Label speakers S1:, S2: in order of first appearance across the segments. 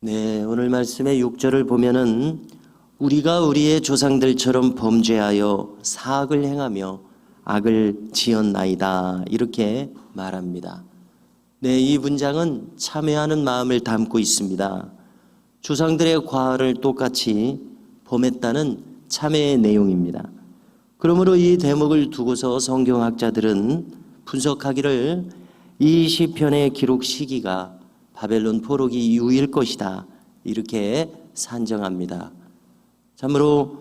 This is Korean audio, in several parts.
S1: 네, 오늘 말씀의 6절을 보면은 우리가 우리의 조상들처럼 범죄하여 사악을 행하며 악을 지었나이다 이렇게 말합니다. 네, 이 문장은 참회하는 마음을 담고 있습니다. 조상들의 과를 똑같이 범했다는 참회의 내용입니다. 그러므로 이 대목을 두고서 성경학자들은 분석하기를 이 시편의 기록 시기가 바벨론 포로기 이후일 것이다 이렇게 산정합니다. 참으로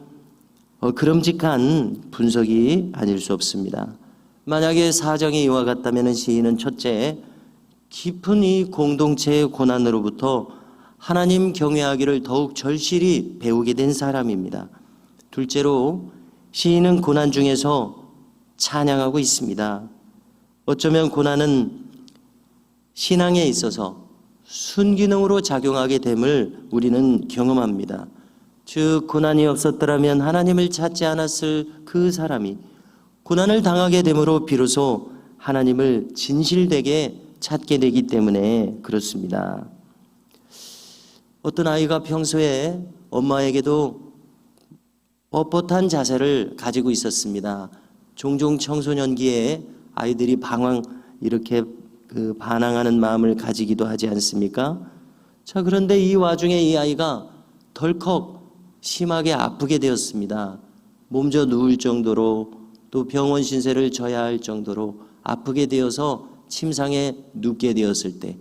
S1: 그름직한 분석이 아닐 수 없습니다. 만약에 사정이 이와 같다면 시인은 첫째, 깊은 이 공동체의 고난으로부터 하나님 경외하기를 더욱 절실히 배우게 된 사람입니다. 둘째로 시인은 고난 중에서 찬양하고 있습니다. 어쩌면 고난은 신앙에 있어서 순기능으로 작용하게 됨을 우리는 경험합니다. 즉 고난이 없었더라면 하나님을 찾지 않았을 그 사람이 고난을 당하게 됨으로 비로소 하나님을 진실되게 찾게 되기 때문에 그렇습니다. 어떤 아이가 평소에 엄마에게도 뻣뻣한 자세를 가지고 있었습니다. 종종 청소년기에 아이들이 이렇게 반항하는 마음을 가지기도 하지 않습니까? 자, 그런데 이 와중에 이 아이가 덜컥 심하게 아프게 되었습니다. 몸져 누울 정도로 또 병원 신세를 져야 할 정도로 아프게 되어서 침상에 눕게 되었을 때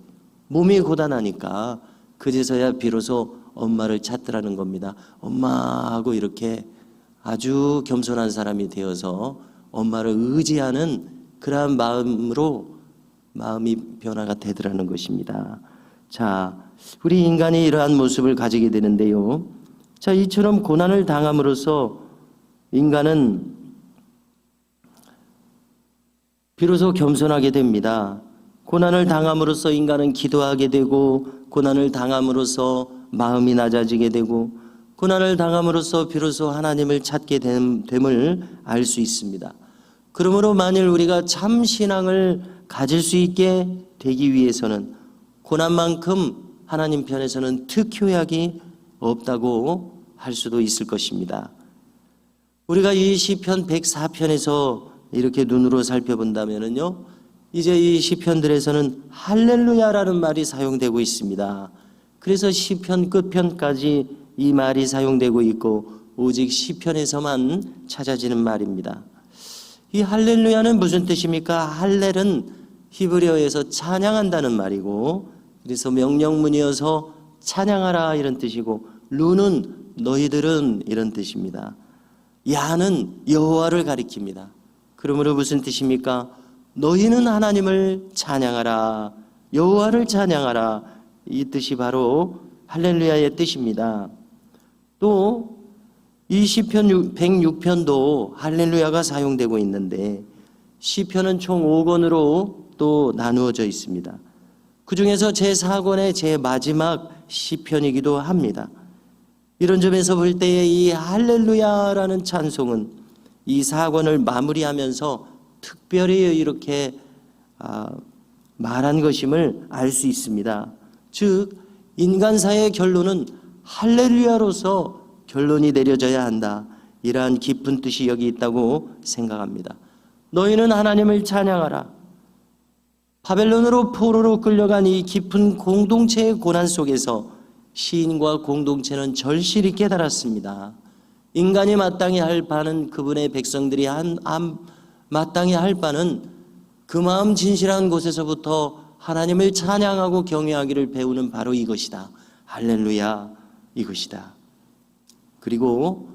S1: 몸이 고단하니까 그제서야 비로소 엄마를 찾더라는 겁니다. 엄마 하고 이렇게 아주 겸손한 사람이 되어서 엄마를 의지하는 그러한 마음이 변화가 되더라는 것입니다. 자, 우리 인간이 이러한 모습을 가지게 되는데요. 자, 이처럼 고난을 당함으로써 인간은 비로소 겸손하게 됩니다. 고난을 당함으로써 인간은 기도하게 되고, 고난을 당함으로써 마음이 낮아지게 되고, 고난을 당함으로써 비로소 하나님을 찾게 됨을 알 수 있습니다. 그러므로 만일 우리가 참 신앙을 가질 수 있게 되기 위해서는 고난만큼 하나님 편에서는 특효약이 없다고 할 수도 있을 것입니다. 우리가 이 시편 104편에서 이렇게 눈으로 살펴본다면요, 이제 이 시편들에서는 할렐루야라는 말이 사용되고 있습니다. 그래서 시편 끝편까지 이 말이 사용되고 있고 오직 시편에서만 찾아지는 말입니다. 이 할렐루야는 무슨 뜻입니까? 할렐은 히브리어에서 찬양한다는 말이고, 그래서 명령문이어서 찬양하라 이런 뜻이고, 루는 너희들은 이런 뜻입니다. 야는 여호와를 가리킵니다. 그러므로 무슨 뜻입니까? 너희는 하나님을 찬양하라, 여호와를 찬양하라, 이 뜻이 바로 할렐루야의 뜻입니다. 또 이 시편 106편도 할렐루야가 사용되고 있는데, 시편은 총 5권으로 또 나누어져 있습니다. 그 중에서 제4권의 제 마지막 시편이기도 합니다. 이런 점에서 볼 때에 이 할렐루야라는 찬송은 이 4권을 마무리하면서 특별히 이렇게 말한 것임을 알 수 있습니다. 즉 인간사의 결론은 할렐루야로서 결론이 내려져야 한다, 이러한 깊은 뜻이 여기 있다고 생각합니다. 너희는 하나님을 찬양하라. 바벨론으로 포로로 끌려간 이 깊은 공동체의 고난 속에서 시인과 공동체는 절실히 깨달았습니다. 인간이 마땅히 할 바는, 그분의 백성들이 마땅히 할 바는 그 마음 진실한 곳에서부터 하나님을 찬양하고 경외하기를 배우는 바로 이것이다. 할렐루야, 이것이다. 그리고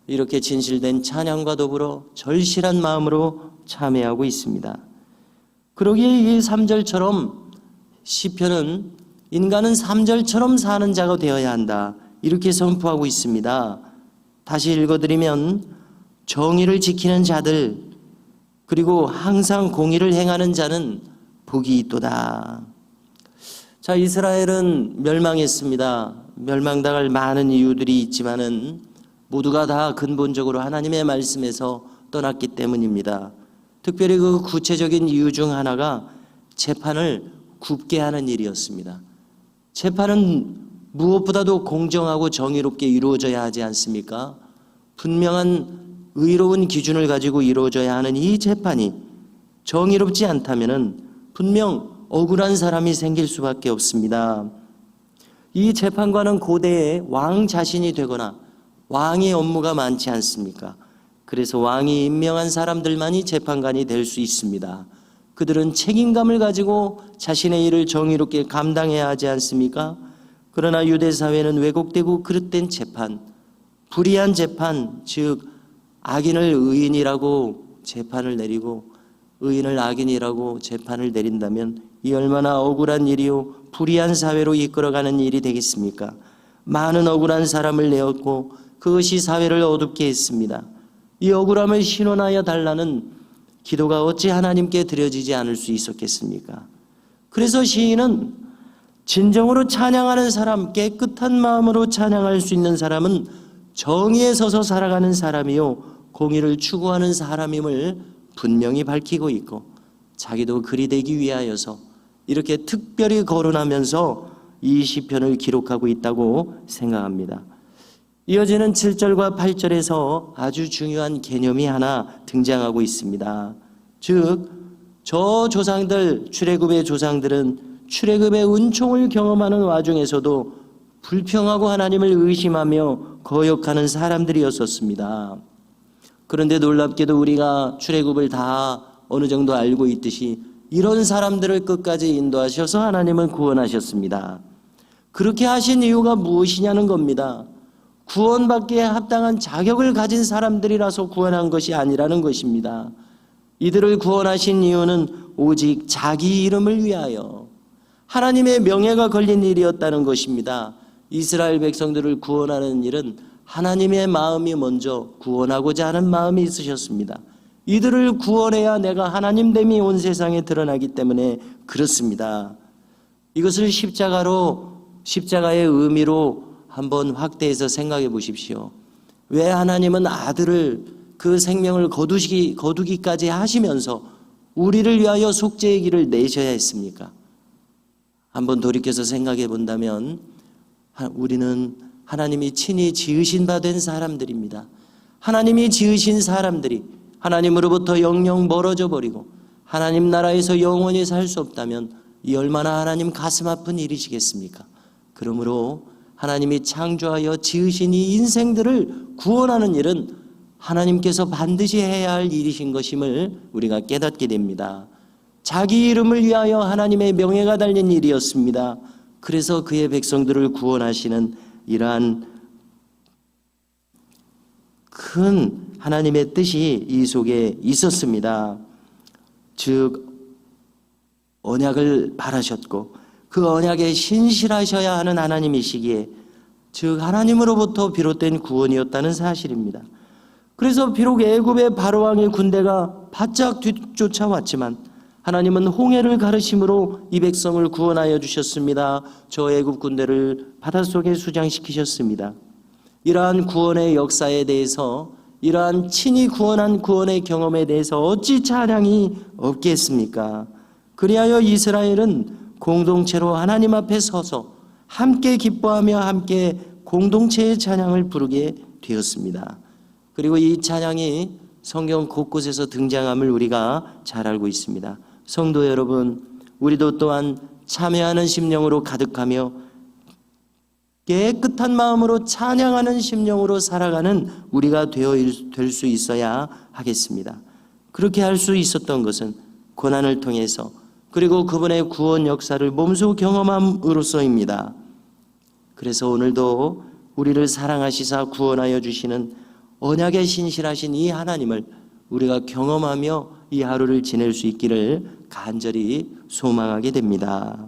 S1: 이렇게 진실된 찬양과 더불어 절실한 마음으로 참회하고 있습니다. 그러기에 이 3절처럼 시편은 인간은 3절처럼 사는 자가 되어야 한다, 이렇게 선포하고 있습니다. 다시 읽어드리면 정의를 지키는 자들, 그리고 항상 공의를 행하는 자는 복이 있도다. 자, 이스라엘은 멸망했습니다. 멸망당할 많은 이유들이 있지만은 모두가 다 근본적으로 하나님의 말씀에서 떠났기 때문입니다. 특별히 그 구체적인 이유 중 하나가 재판을 굽게 하는 일이었습니다. 재판은 무엇보다도 공정하고 정의롭게 이루어져야 하지 않습니까? 분명한 의로운 기준을 가지고 이루어져야 하는 이 재판이 정의롭지 않다면 분명 억울한 사람이 생길 수밖에 없습니다. 이 재판관은 고대에 왕 자신이 되거나 왕의 업무가 많지 않습니까? 그래서 왕이 임명한 사람들만이 재판관이 될 수 있습니다. 그들은 책임감을 가지고 자신의 일을 정의롭게 감당해야 하지 않습니까? 그러나 유대 사회는 왜곡되고 그릇된 재판, 불의한 재판, 즉 악인을 의인이라고 재판을 내리고 의인을 악인이라고 재판을 내린다면 이 얼마나 억울한 일이요 불의한 사회로 이끌어가는 일이 되겠습니까? 많은 억울한 사람을 내었고 그것이 사회를 어둡게 했습니다. 이 억울함을 신원하여 달라는 기도가 어찌 하나님께 드려지지 않을 수 있었겠습니까? 그래서 시인은 진정으로 찬양하는 사람, 깨끗한 마음으로 찬양할 수 있는 사람은 정의에 서서 살아가는 사람이요 공의를 추구하는 사람임을 분명히 밝히고 있고 자기도 그리 되기 위하여서 이렇게 특별히 거론하면서 이 시편을 기록하고 있다고 생각합니다. 이어지는 7절과 8절에서 아주 중요한 개념이 하나 등장하고 있습니다. 즉, 저 조상들, 출애굽의 조상들은 출애굽의 은총을 경험하는 와중에서도 불평하고 하나님을 의심하며 거역하는 사람들이었었습니다. 그런데 놀랍게도 우리가 출애굽을 다 어느 정도 알고 있듯이 이런 사람들을 끝까지 인도하셔서 하나님은 구원하셨습니다. 그렇게 하신 이유가 무엇이냐는 겁니다. 구원받기에 합당한 자격을 가진 사람들이라서 구원한 것이 아니라는 것입니다. 이들을 구원하신 이유는 오직 자기 이름을 위하여 하나님의 명예가 걸린 일이었다는 것입니다. 이스라엘 백성들을 구원하는 일은 하나님의 마음이 먼저 구원하고자 하는 마음이 있으셨습니다. 이들을 구원해야 내가 하나님됨이 온 세상에 드러나기 때문에 그렇습니다. 이것을 십자가의 의미로 한번 확대해서 생각해 보십시오. 왜 하나님은 아들을 그 생명을 거두기까지 하시면서 우리를 위하여 속죄의 길을 내셔야 했습니까? 한번 돌이켜서 생각해 본다면 우리는 하나님이 친히 지으신 바 된 사람들입니다. 하나님이 지으신 사람들이 하나님으로부터 영영 멀어져 버리고 하나님 나라에서 영원히 살 수 없다면 이 얼마나 하나님 가슴 아픈 일이시겠습니까? 그러므로 하나님이 창조하여 지으신 이 인생들을 구원하는 일은 하나님께서 반드시 해야 할 일이신 것임을 우리가 깨닫게 됩니다. 자기 이름을 위하여 하나님의 명예가 달린 일이었습니다. 그래서 그의 백성들을 구원하시는 이러한 큰 하나님의 뜻이 이 속에 있었습니다. 즉 언약을 바라셨고 그 언약에 신실하셔야 하는 하나님이시기에 즉 하나님으로부터 비롯된 구원이었다는 사실입니다. 그래서 비록 애굽의 바로왕의 군대가 바짝 뒤쫓아왔지만 하나님은 홍해를 가르심으로 이 백성을 구원하여 주셨습니다. 저 애굽 군대를 바닷속에 수장시키셨습니다. 이러한 구원의 역사에 대해서 이러한 친히 구원한 구원의 경험에 대해서 어찌 찬양이 없겠습니까? 그리하여 이스라엘은 공동체로 하나님 앞에 서서 함께 기뻐하며 함께 공동체의 찬양을 부르게 되었습니다. 그리고 이 찬양이 성경 곳곳에서 등장함을 우리가 잘 알고 있습니다. 성도 여러분, 우리도 또한 참여하는 심령으로 가득하며 깨끗한 마음으로 찬양하는 심령으로 살아가는 우리가 될 수 있어야 하겠습니다. 그렇게 할 수 있었던 것은 고난을 통해서 그리고 그분의 구원 역사를 몸소 경험함으로써입니다. 그래서 오늘도 우리를 사랑하시사 구원하여 주시는 언약에 신실하신 이 하나님을 우리가 경험하며 이 하루를 지낼 수 있기를 간절히 소망하게 됩니다.